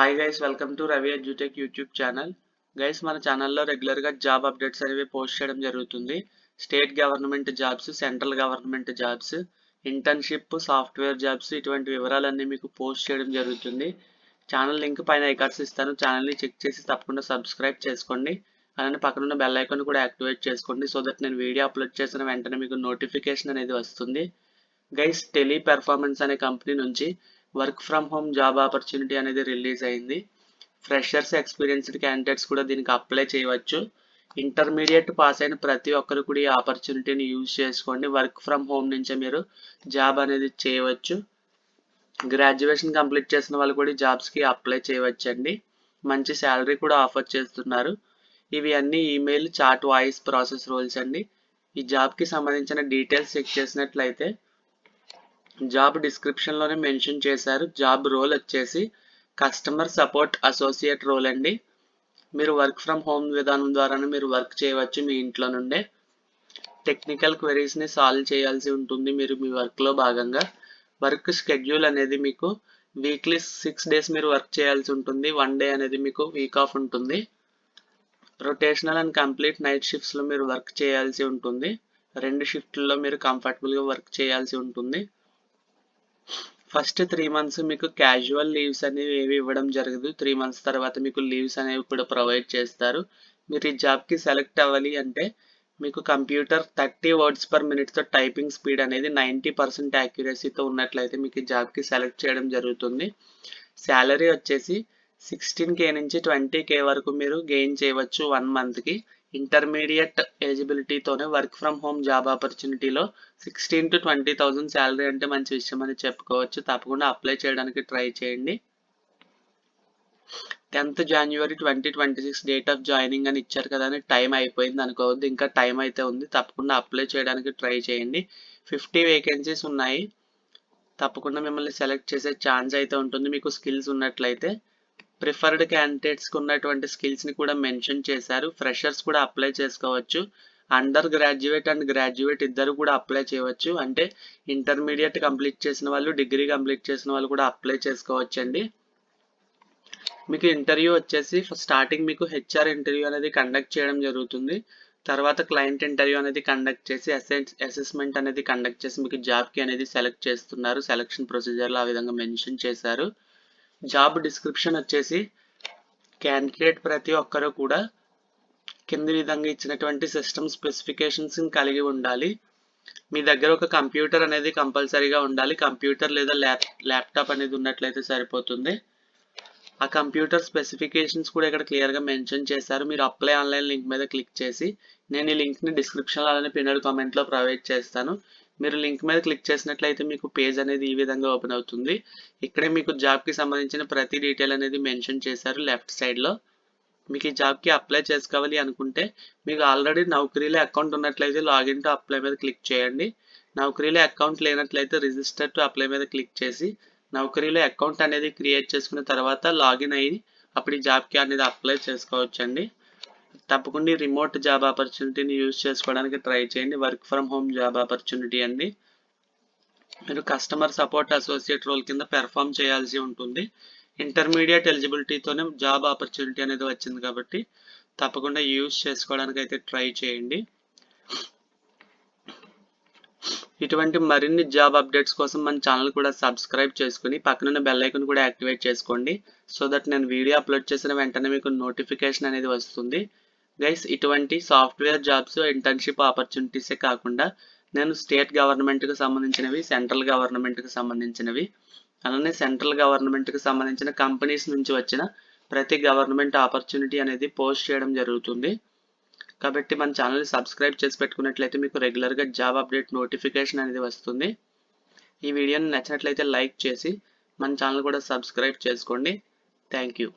Hi guys, welcome to Ravi edutech YouTube channel. Guys, మన ఛానల్లో రెగ్యులర్గా జాబ్ అప్డేట్స్ అనేవి పోస్ట్ చేయడం జరుగుతుంది. State government jobs, central government jobs, internship, software jobs, ఇటువంటి వివరాలన్నీ మీకు పోస్ట్ చేయడం జరుగుతుంది. ఛానల్ లింక్ పైన ఐకార్డ్స్ ఇస్తాను. ఛానల్ని చెక్ చేసి తప్పకుండా సబ్స్క్రైబ్ చేసుకోండి. అలానే పక్కనున్న బెల్ ఐకాన్ కూడా యాక్టివేట్ చేసుకోండి, సో దట్ నేను వీడియో అప్లోడ్ చేసిన వెంటనే మీకు నోటిఫికేషన్ అనేది వస్తుంది. గైస్, టెలి పెర్ఫార్మెన్స్ అనే కంపెనీ నుంచి work from home job opportunity అనేది రిలీజ్ అయింది. ఫ్రెషర్స్, ఎక్స్పీరియన్స్డ్ క్యాండిడేట్స్ కూడా దీనికి అప్లై చేయవచ్చు. ఇంటర్మీడియట్ పాస్ అయిన ప్రతి ఒక్కరు కూడా ఈ ఆపర్చునిటీని యూజ్ చేసుకోండి. వర్క్ ఫ్రమ్ హోమ్ నుంచే మీరు జాబ్ అనేది చేయవచ్చు. గ్రాడ్యుయేషన్ కంప్లీట్ చేసిన వాళ్ళు కూడా ఈ జాబ్స్కి అప్లై చేయవచ్చండి. మంచి శాలరీ కూడా ఆఫర్ చేస్తున్నారు. ఇవి అన్ని email, chat, voice process roles అండి. ఈ జాబ్కి సంబంధించిన డీటెయిల్స్ చెక్ చేసినట్లయితే జాబ్ డిస్క్రిప్షన్లోనే మెన్షన్ చేశారు. జాబ్ రోల్ వచ్చేసి కస్టమర్ సపోర్ట్ అసోసియేట్ రోల్ అండి. మీరు వర్క్ ఫ్రమ్ హోమ్ విధానం ద్వారానే మీరు వర్క్ చేయవచ్చు మీ ఇంట్లో నుండే. టెక్నికల్ క్వెరీస్ని సాల్వ్ చేయాల్సి ఉంటుంది మీరు మీ వర్క్లో భాగంగా. వర్క్ షెడ్యూల్ అనేది మీకు వీక్లీ 6 డేస్ మీరు వర్క్ చేయాల్సి ఉంటుంది. 1 డే అనేది మీకు వీక్ ఆఫ్ ఉంటుంది. రొటేషనల్ అండ్ కంప్లీట్ నైట్ షిఫ్ట్స్లో మీరు వర్క్ చేయాల్సి ఉంటుంది. 2 షిఫ్ట్లలో మీరు కంఫర్టబుల్గా వర్క్ చేయాల్సి ఉంటుంది. ఫస్ట్ 3 మంత్స్ మీకు క్యాజువల్ లీవ్స్ అనేవి ఏవి ఇవ్వడం జరగదు. 3 మంత్స్ తర్వాత మీకు లీవ్స్ అనేవి కూడా ప్రొవైడ్ చేస్తారు. మీరు ఈ జాబ్కి సెలెక్ట్ అవ్వాలి అంటే మీకు కంప్యూటర్ 30 వర్డ్స్ పర్ మినిట్తో టైపింగ్ స్పీడ్ అనేది 90% యాక్యురసీతో ఉన్నట్లయితే మీకు ఈ జాబ్కి సెలెక్ట్ చేయడం జరుగుతుంది. శాలరీ వచ్చేసి 16K నుంచి 20K వరకు మీరు గెయిన్ చేయవచ్చు 1 మంత్కి. ఇంటర్మీడియట్ ఎలిజిబిలిటీతోనే వర్క్ ఫ్రమ్ హోమ్ జాబ్ ఆపర్చునిటీలో 16 to 20,000 శాలరీ అంటే మంచి విషయం అని చెప్పుకోవచ్చు. తప్పకుండా అప్లై చేయడానికి ట్రై చేయండి. 10th January 2026 date of joining అని ఇచ్చారు కదా అని టైం అయిపోయింది అనుకోవద్దు, ఇంకా టైం అయితే ఉంది. తప్పకుండా అప్లై చేయడానికి ట్రై చేయండి. 50 వేకెన్సీస్ ఉన్నాయి. తప్పకుండా మిమ్మల్ని సెలెక్ట్ చేసే ఛాన్స్ అయితే ఉంటుంది. మీకు స్కిల్స్ ఉన్నట్లయితే ప్రిఫర్డ్ క్యాండిడేట్స్కి ఉన్నటువంటి స్కిల్స్ని కూడా మెన్షన్ చేశారు. ఫ్రెషర్స్ కూడా అప్లై చేసుకోవచ్చు. అండర్ గ్రాడ్యుయేట్ అండ్ గ్రాడ్యుయేట్ ఇద్దరు కూడా అప్లై చేయవచ్చు. అంటే ఇంటర్మీడియట్ కంప్లీట్ చేసిన వాళ్ళు, డిగ్రీ కంప్లీట్ చేసిన వాళ్ళు కూడా అప్లై చేసుకోవచ్చండి. మీకు ఇంటర్వ్యూ వచ్చేసి స్టార్టింగ్ మీకు హెచ్ఆర్ ఇంటర్వ్యూ అనేది కండక్ట్ చేయడం జరుగుతుంది. తర్వాత క్లయింట్ ఇంటర్వ్యూ అనేది కండక్ట్ చేసి అసెస్మెంట్ అనేది కండక్ట్ చేసి మీకు జాబ్కి అనేది సెలెక్ట్ చేస్తున్నారు. సెలక్షన్ ప్రొసీజర్లో ఆ విధంగా మెన్షన్ చేశారు. జాబ్ డిస్క్రిప్షన్ వచ్చేసి క్యాండిడేట్ ప్రతి ఒక్కరూ కూడా కింది విధంగా ఇచ్చినటువంటి సిస్టమ్ స్పెసిఫికేషన్స్ కలిగి ఉండాలి. మీ దగ్గర ఒక కంప్యూటర్ అనేది కంపల్సరీగా ఉండాలి. కంప్యూటర్ లేదా ల్యాప్టాప్ అనేది ఉన్నట్లయితే సరిపోతుంది. ఆ కంప్యూటర్ స్పెసిఫికేషన్స్ కూడా ఇక్కడ క్లియర్గా మెన్షన్ చేశారు. మీరు అప్లై ఆన్లైన్ లింక్ మీద క్లిక్ చేసి, నేను ఈ లింక్ని డిస్క్రిప్షన్లో అలానే పిన్నెడ్ కామెంట్లో ప్రొవైడ్ చేస్తాను. మీరు లింక్ మీద క్లిక్ చేసినట్లయితే మీకు పేజ్ అనేది ఈ విధంగా ఓపెన్ అవుతుంది. ఇక్కడే మీకు జాబ్కి సంబంధించిన ప్రతి డీటెయిల్ అనేది మెన్షన్ చేశారు లెఫ్ట్ సైడ్లో. మీకు ఈ జాబ్కి అప్లై చేసుకోవాలి అనుకుంటే మీకు ఆల్రెడీ నౌకరీలో అకౌంట్ ఉన్నట్లయితే లాగిన్ టు అప్లై మీద క్లిక్ చేయండి. నౌకరీలో అకౌంట్ లేనట్లయితే రిజిస్టర్ టు అప్లై మీద క్లిక్ చేసి నౌకరీలో అకౌంట్ అనేది క్రియేట్ చేసుకున్న తర్వాత లాగిన్ అయ్యి అప్పుడు ఈ జాబ్కి అనేది అప్లై చేసుకోవచ్చండి. తప్పకుండా రిమోట్ జాబ్ ఆపర్చునిటీని యూజ్ చేసుకోవడానికి ట్రై చేయండి. Work from home job opportunity అండి. మీరు కస్టమర్ సపోర్ట్ అసోసియేట్ రోల్ కింద పెర్ఫామ్ చేయాల్సి ఉంటుంది. ఇంటర్మీడియట్ ఎలిజిబిలిటీతోనే జాబ్ ఆపర్చునిటీ అనేది వచ్చింది కాబట్టి తప్పకుండా యూజ్ చేసుకోవడానికి అయితే ట్రై చేయండి. ఇటువంటి మరిన్ని జాబ్ అప్డేట్స్ కోసం మన ఛానల్ కూడా సబ్స్క్రైబ్ చేసుకుని పక్కనున్న బెల్ ఐకాన్ కూడా యాక్టివేట్ చేసుకోండి, సో దట్ నేను వీడియో అప్లోడ్ చేసిన వెంటనే మీకు నోటిఫికేషన్ అనేది వస్తుంది. గైస్, ఇటువంటి సాఫ్ట్వేర్ జాబ్స్, ఇంటర్న్షిప్ ఆపర్చునిటీసే కాకుండా నేను స్టేట్ గవర్నమెంట్కి సంబంధించినవి, సెంట్రల్ గవర్నమెంట్కి సంబంధించినవి, అలానే సెంట్రల్ గవర్నమెంట్కి సంబంధించిన కంపెనీస్ నుంచి వచ్చిన ప్రతి గవర్నమెంట్ ఆపర్చునిటీ అనేది పోస్ట్ చేయడం జరుగుతుంది. కాబట్టి మన ఛానల్ని సబ్స్క్రైబ్ చేసి పెట్టుకున్నట్లయితే మీకు రెగ్యులర్గా జాబ్ అప్డేట్ నోటిఫికేషన్ అనేది వస్తుంది. ఈ వీడియోని నచ్చినట్లయితే లైక్ చేసి మన ఛానల్ కూడా సబ్స్క్రైబ్ చేసుకోండి. Thank you.